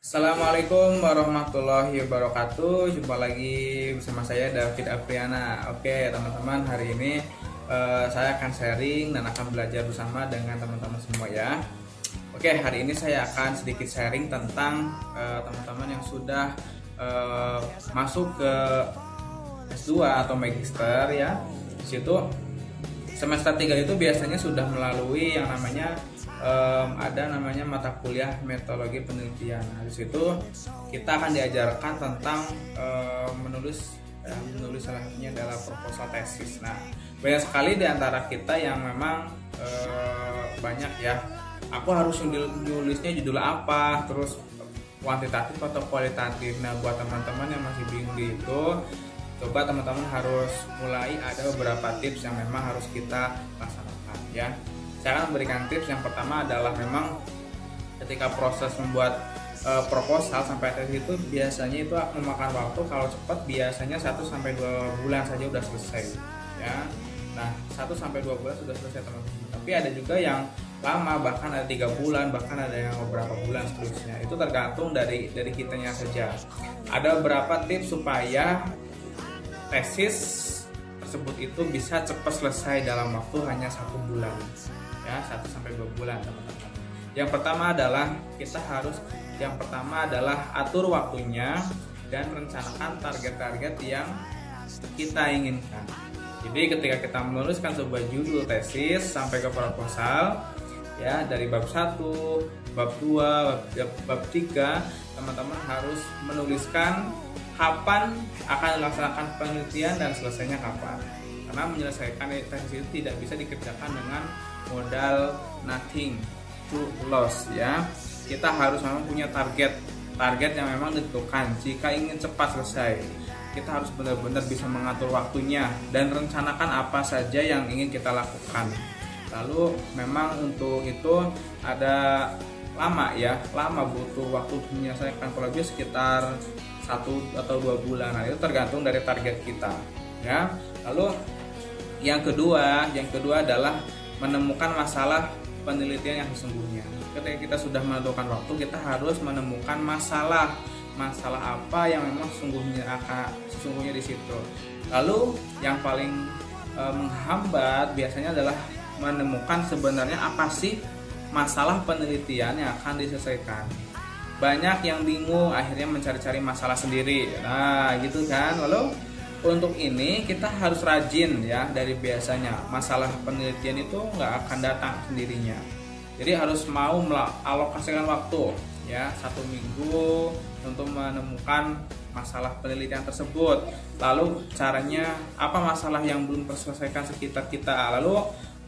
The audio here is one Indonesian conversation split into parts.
Assalamualaikum warahmatullahi wabarakatuh. Jumpa lagi bersama saya David Apriana. Oke teman-teman, hari ini saya akan sharing dan akan belajar bersama dengan teman-teman semua ya. Oke, hari ini saya akan sedikit sharing tentang teman-teman yang sudah masuk ke S2 atau Magister ya. Di situ semester 3 itu biasanya sudah melalui yang namanya ada namanya mata kuliah metodologi penelitian. Nah, di situ kita akan diajarkan tentang menulis salah satunya adalah proposal tesis. Nah, banyak sekali di antara kita yang memang banyak ya. Aku harus nulisnya judul apa, terus kuantitatif atau kualitatif. Nah, buat teman-teman yang masih bingung itu, coba teman-teman harus mulai ada beberapa tips yang memang harus kita laksanakan ya. Saya akan memberikan tips. Yang pertama adalah memang ketika proses membuat proposal sampai tesis itu biasanya itu memakan waktu, kalau cepat biasanya 1-2 bulan saja sudah selesai ya. Nah, 1-2 bulan sudah selesai teman-teman. Tapi ada juga yang lama, bahkan ada 3 bulan, bahkan ada yang beberapa bulan seterusnya. Itu tergantung dari kitanya saja. Ada beberapa tips supaya tesis tersebut itu bisa cepat selesai dalam waktu hanya 1 bulan ya, 1-2 bulan teman-teman. Yang pertama adalah atur waktunya dan rencanakan target-target yang kita inginkan. Jadi ketika kita menuliskan sebuah judul tesis sampai ke proposal ya, dari bab 1, bab 2, bab 3, teman-teman harus menuliskan kapan akan dilaksanakan penelitian dan selesainya kapan. Karena menyelesaikan tesis itu tidak bisa dikerjakan dengan modal nothing to loss ya. Kita harus memang punya target yang memang ditentukan. Jika ingin cepat selesai, kita harus benar-benar bisa mengatur waktunya dan rencanakan apa saja yang ingin kita lakukan. Lalu memang untuk itu ada lama butuh waktu menyelesaikan, kurang lebih sekitar 1-2 bulan. Nah, itu tergantung dari target kita ya. Lalu yang kedua adalah menemukan masalah penelitian yang sesungguhnya. Ketika kita sudah menentukan waktu, kita harus menemukan masalah apa yang memang sesungguhnya di situ. Lalu yang paling menghambat biasanya adalah menemukan sebenarnya apa sih masalah penelitian yang akan diselesaikan. Banyak yang bingung, akhirnya mencari-cari masalah sendiri. Nah, gitu kan. Lalu untuk ini kita harus rajin ya. Dari biasanya masalah penelitian itu nggak akan datang sendirinya. Jadi harus mau alokasikan waktu ya, 1 minggu untuk menemukan masalah penelitian tersebut. Lalu caranya apa, masalah yang belum terselesaikan sekitar kita. Lalu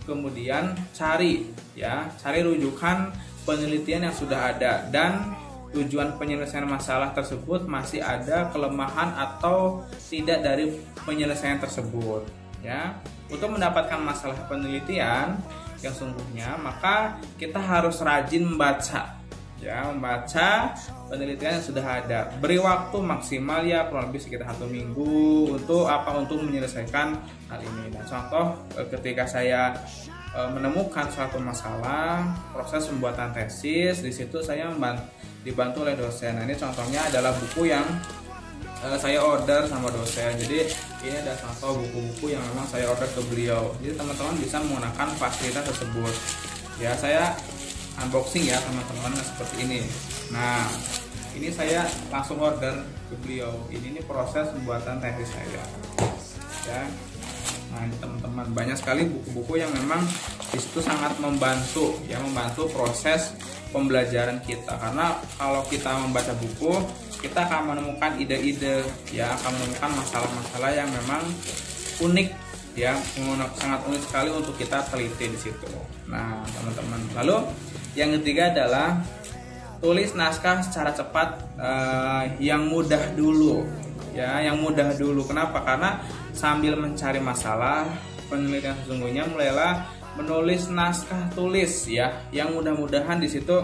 kemudian cari rujukan penelitian yang sudah ada dan tujuan penyelesaian masalah tersebut masih ada kelemahan atau tidak dari penyelesaian tersebut ya. Untuk mendapatkan masalah penelitian yang sungguhnya, maka kita harus rajin membaca penelitian yang sudah ada. Beri waktu maksimal ya, kurang lebih sekitar 1 minggu untuk menyelesaikan hal ini. Nah, contoh ketika saya menemukan suatu masalah proses pembuatan tesis, di situ saya dibantu oleh dosen. Nah, ini contohnya adalah buku yang saya order sama dosen. Jadi ini ada contoh buku-buku yang memang saya order ke beliau. Jadi teman-teman bisa menggunakan fasilitas tersebut ya. Saya unboxing ya teman-teman seperti ini. Nah, ini saya langsung order ke beliau. Ini proses pembuatan tesis saya ya. Nah, ini teman-teman, banyak sekali buku-buku yang memang disitu sangat membantu proses pembelajaran kita. Karena kalau kita membaca buku, kita akan menemukan ide-ide ya, akan menemukan masalah-masalah yang memang unik ya, sangat unik sekali untuk kita teliti di situ. Nah, teman-teman, lalu yang ketiga adalah tulis naskah secara cepat, yang mudah dulu ya, yang mudah dulu. Kenapa? Karena sambil mencari masalah penelitian sesungguhnya, mulailah menulis naskah tulis ya, yang mudah-mudahan di situ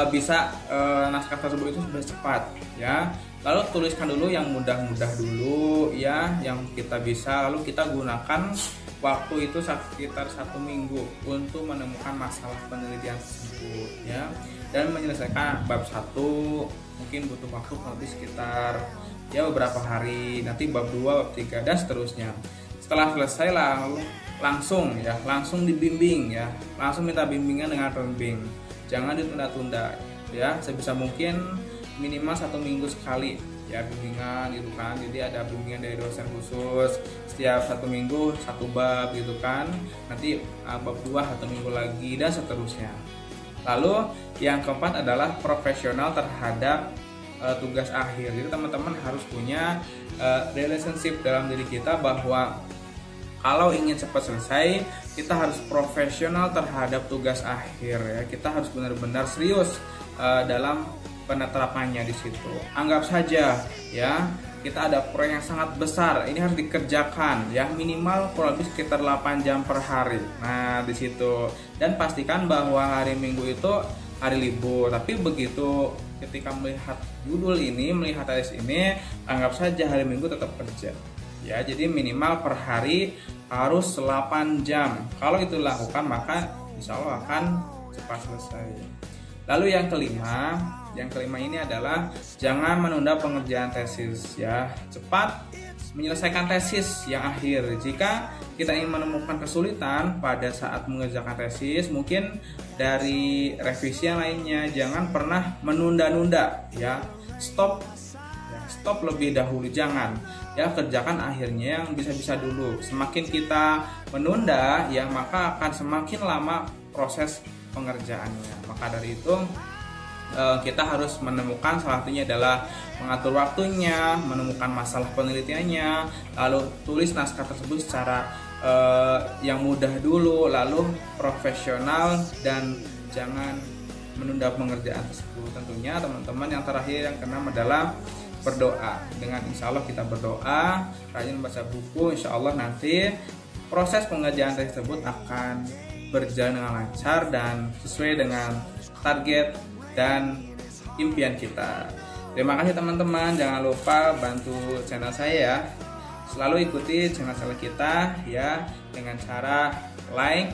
bisa naskah tersebut itu sudah cepat ya. Lalu tuliskan dulu yang mudah-mudah dulu ya, yang kita bisa. Lalu kita gunakan waktu itu sekitar 1 minggu untuk menemukan masalah penelitian tersebut ya. dan menyelesaikan bab 1 mungkin butuh waktu nanti sekitar ya beberapa hari, nanti bab 2, bab 3 dan seterusnya. Setelah selesai langsung dibimbing ya, langsung minta bimbingan dengan pembimbing, jangan ditunda-tunda ya, sebisa mungkin minimal 1 minggu sekali ya bimbingan gitu kan. Jadi ada bimbingan dari dosen khusus setiap 1 minggu 1 bab gitu kan, nanti bab 2 1 minggu lagi dan seterusnya. Lalu yang keempat adalah profesional terhadap tugas akhir. Jadi teman-teman harus punya relationship dalam diri kita bahwa kalau ingin cepat selesai, kita harus profesional terhadap tugas akhir ya. Kita harus benar-benar serius dalam penerapannya di situ. Anggap saja ya, kita ada proyek yang sangat besar, ini harus dikerjakan ya, minimal kurang lebih sekitar 8 jam per hari. Nah di situ, dan pastikan bahwa hari Minggu itu hari libur. Tapi begitu ketika melihat judul ini, melihat tesis ini, anggap saja hari Minggu tetap kerja ya. Jadi minimal per hari harus 8 jam. Kalau itu dilakukan maka insya Allah akan cepat selesai. Lalu yang kelima ini adalah jangan menunda pengerjaan tesis ya. Cepat menyelesaikan tesis yang akhir. Jika kita ingin menemukan kesulitan pada saat mengerjakan tesis, mungkin dari revisi yang lainnya, jangan pernah menunda-nunda ya. Stop lebih dahulu, jangan ya, kerjakan akhirnya yang bisa-bisa dulu. Semakin kita menunda ya, maka akan semakin lama proses pengerjaannya. Maka dari itu kita harus menemukan, salah satunya adalah mengatur waktunya, menemukan masalah penelitiannya, lalu tulis naskah tersebut secara yang mudah dulu, lalu profesional, dan jangan menunda pengerjaan tersebut. Tentunya teman-teman, yang terakhir yang keenam adalah berdoa. Dengan insya Allah kita berdoa, rajin baca buku, insya Allah nanti proses pengerjaan tersebut akan berjalan dengan lancar dan sesuai dengan target dan impian kita. Terima kasih teman-teman, jangan lupa bantu channel saya ya. Selalu ikuti channel kita ya, dengan cara like,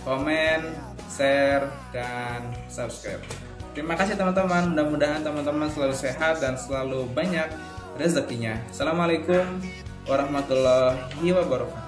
komen, share, dan subscribe. Terima kasih teman-teman, mudah-mudahan teman-teman selalu sehat dan selalu banyak rezekinya. Assalamualaikum warahmatullahi wabarakatuh.